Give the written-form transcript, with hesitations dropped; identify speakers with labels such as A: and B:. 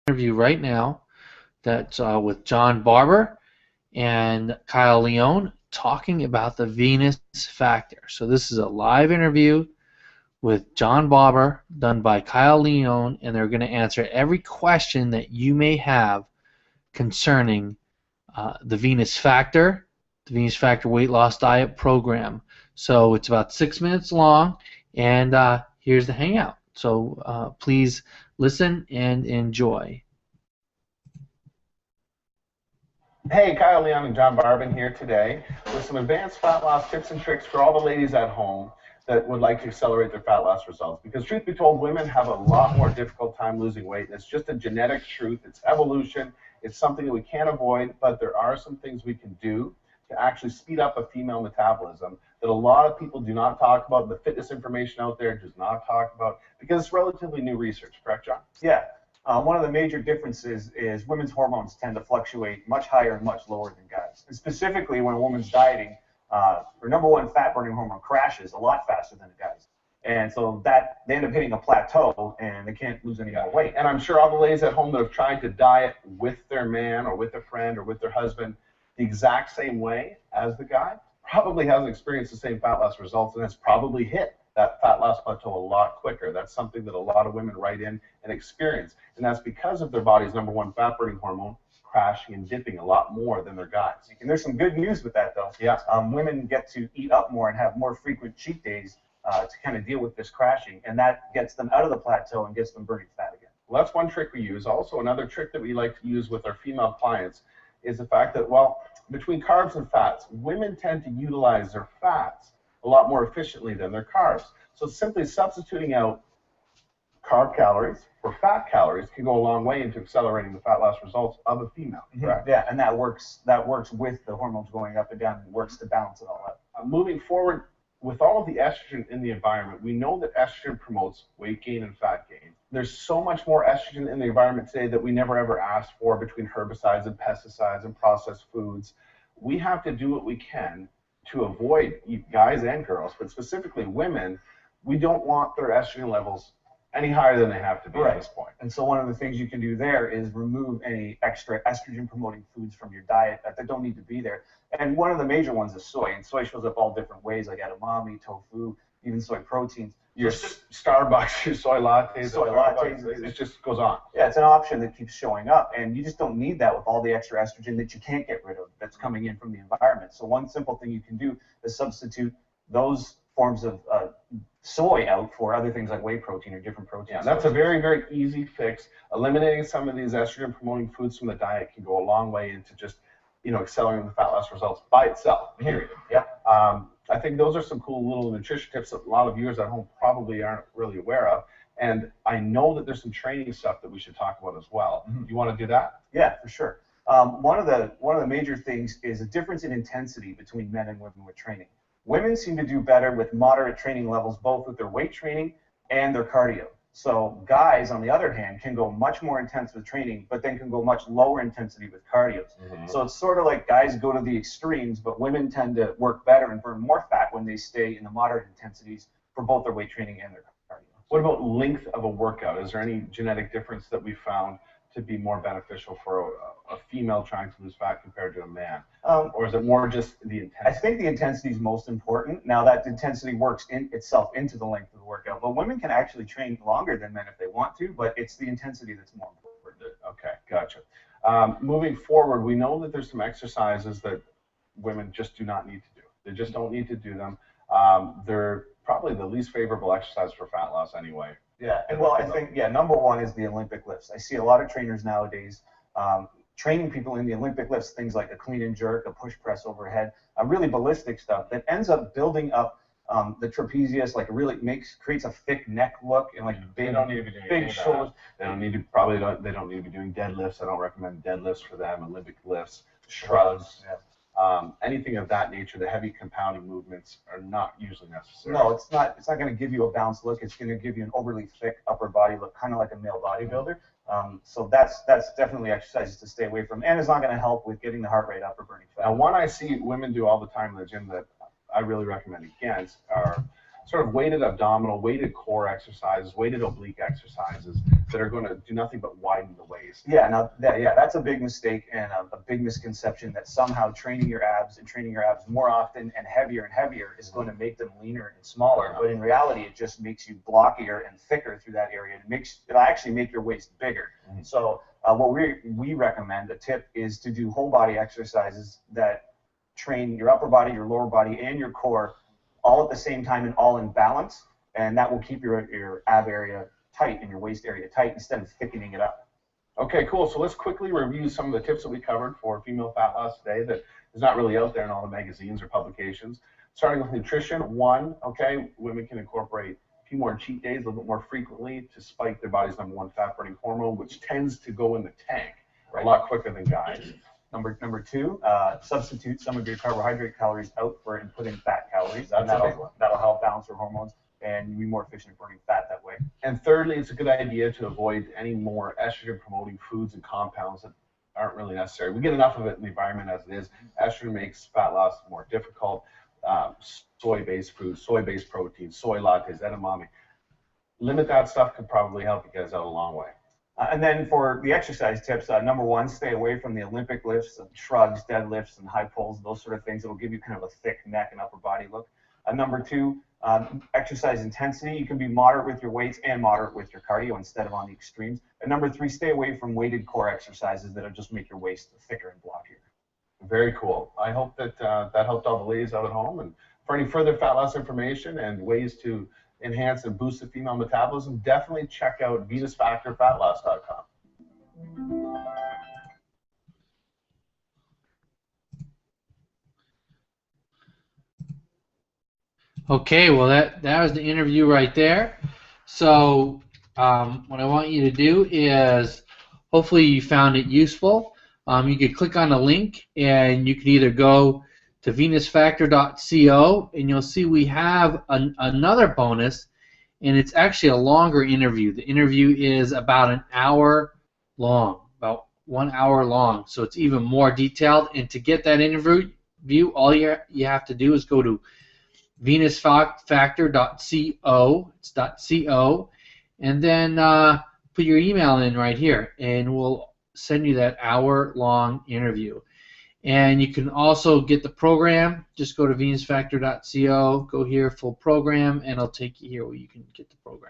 A: interview right now that's with John Barber and Kyle Leone talking about the Venus factor. So this is a live interview with John Barber done by Kyle Leone, and they're going to answer every question that you may have concerning the Venus Factor weight loss diet program. So it's about 6 minutes long, and here's the hangout. So please listen and enjoy.
B: Hey, Kyle Leon and John Barban here today with some advanced fat loss tips and tricks for all the ladies at home that would like to accelerate their fat loss results. Because truth be told, women have a lot more difficult time losing weight, and it's just a genetic truth. It's evolution. It's something that we can't avoid, but there are some things we can do to actually speed up a female metabolism that a lot of people do not talk about. The fitness information out there does not talk about because it's relatively new research. Correct, John?
C: Yeah. One of the major differences is women's hormones tend to fluctuate much higher and much lower than guys. And specifically when a woman's dieting, her number one fat burning hormone crashes a lot faster than a guy's. And so that they end up hitting a plateau and they can't lose any more weight.
B: And I'm sure all the ladies at home that have tried to diet with their man or with a friend or with their husband the exact same way as the guy probably hasn't experienced the same fat loss results and has probably hit that fat loss plateau a lot quicker. That's something that a lot of women write in and experience. And that's because of their body's number one fat burning hormone crashing and dipping a lot more than their guys.
C: And there's some good news with that, though.
B: Yeah.
C: Women get to eat up more and have more frequent cheat days to kind of deal with this crashing, and that gets them out of the plateau and gets them burning fat again.
B: Well, that's one trick we use. Also, another trick that we like to use with our female clients is the fact that, well, between carbs and fats, women tend to utilize their fats a lot more efficiently than their carbs. So simply substituting out carb calories for fat calories can go a long way into accelerating the fat loss results of a female. Correct?
C: Yeah, and that works with the hormones going up and down and works to balance it all out.
B: Moving forward, with all of the estrogen in the environment, we know that estrogen promotes weight gain and fat gain. There's so much more estrogen in the environment today that we never ever asked for between herbicides and pesticides and processed foods. We have to do what we can to avoid, guys and girls, but specifically women, we don't want their estrogen levels any higher than they have to be at this point.
C: And so one of the things you can do there is remove any extra estrogen promoting foods from your diet that don't need to be there. And one of the major ones is soy, and soy shows up all different ways, like edamame, tofu, even soy proteins.
B: Your Starbucks, your soy lattes, it just goes on.
C: Yeah, it's an option that keeps showing up, and you just don't need that with all the extra estrogen that you can't get rid of that's coming in from the environment. So one simple thing you can do is substitute those forms of soy out for other things like whey protein or different proteins.
B: Yeah, that's a very, very easy fix. Eliminating some of these estrogen-promoting foods from the diet can go a long way into just, accelerating the fat loss results by itself, period.
C: Yeah.
B: I think those are some cool little nutrition tips that a lot of viewers at home probably aren't really aware of. And I know that there's some training stuff that we should talk about as well. You want to do that?
C: Yeah, for sure. One of the major things is a difference in intensity between men and women with training. Women seem to do better with moderate training levels, both with their weight training and their cardio. So guys, on the other hand, can go much more intense with training, but then can go much lower intensity with cardio. So it's sort of like guys go to the extremes, but women tend to work better and burn more fat when they stay in the moderate intensities for both their weight training and their cardio.
B: What about length of a workout? Is there any genetic difference that we found to be more beneficial for a female trying to lose fat compared to a man? Or is it more just the intensity?
C: I think the intensity is most important. Now that intensity works in itself into the length of the workout, but women can actually train longer than men if they want to, but it's the intensity that's more important.
B: Okay, gotcha. Moving forward, we know that there's some exercises that women just do not need to do. They just don't need to do them. They're probably the least favorable exercise for fat loss anyway.
C: Yeah, and well, I think, number one is the Olympic lifts. I see a lot of trainers nowadays training people in the Olympic lifts, things like a clean and jerk, a push press overhead, really ballistic stuff that ends up building up the trapezius, like creates a thick neck look and like big shoulders.
B: They don't need to be doing deadlifts. I don't recommend deadlifts for them. Olympic lifts, shrugs. Anything of that nature, the heavy compounding movements are not usually necessary.
C: No, it's not. It's not going to give you a balanced look. It's going to give you an overly thick upper body look, kind of like a male bodybuilder. So that's definitely exercises to stay away from, and it's not going to help with getting the heart rate up or burning fat.
B: Now, one I see women do all the time in the gym that I really recommend against are sort of weighted abdominal, weighted core exercises, weighted oblique exercises that are going to do nothing but widen the waist.
C: Yeah, now that's a big mistake and a big misconception that somehow training your abs and training your abs more often and heavier is going to make them leaner and smaller. But in reality, it just makes you blockier and thicker through that area. It'll actually make your waist bigger. Mm-hmm. So what we recommend, a tip, is to do whole body exercises that train your upper body, your lower body, and your core all at the same time and all in balance, and that will keep your ab area tight and your waist area tight instead of thickening it up.
B: Okay, cool. So let's quickly review some of the tips that we covered for female fat loss today that is not really out there in all the magazines or publications. Starting with nutrition, one, okay, women can incorporate a few more cheat days a little bit more frequently to spike their body's #1 fat-burning hormone, which tends to go in the tank a lot quicker than guys.
C: Number two, substitute some of your carbohydrate calories out for and put in fat calories.
B: That's a big one.
C: That'll help balance your hormones and be more efficient at burning fat that way.
B: And thirdly, it's a good idea to avoid any more estrogen-promoting foods and compounds that aren't really necessary. We get enough of it in the environment as it is. Estrogen makes fat loss more difficult. Soy-based foods, soy-based proteins, soy lattes, edamame. Limit that stuff could probably help you guys out a long way.
C: And then for the exercise tips, number one, stay away from the Olympic lifts, and shrugs, deadlifts, and high pulls, those sort of things. It'll give you kind of a thick neck and upper body look. Number two, exercise intensity. You can be moderate with your weights and moderate with your cardio instead of on the extremes. And number three, stay away from weighted core exercises that'll just make your waist thicker and blockier.
B: Very cool. I hope that that helped all the ladies out at home. And for any further fat loss information and ways to enhance and boost the female metabolism, definitely check out venusfactorfatloss.com.
A: Okay, well that was the interview right there. So what I want you to do is, hopefully you found it useful. You could click on the link and you can either go to venusfactor.co and you'll see we have another bonus, and it's actually a longer interview. The interview is about an hour long, about 1 hour long, so it's even more detailed. And to get that interview, all you have to do is go to venusfactor.co, it's .co, and then put your email in right here, and we'll send you that hour-long interview. And you can also get the program. Just go to venusfactor.co, go here, full program, and it'll take you here where you can get the program.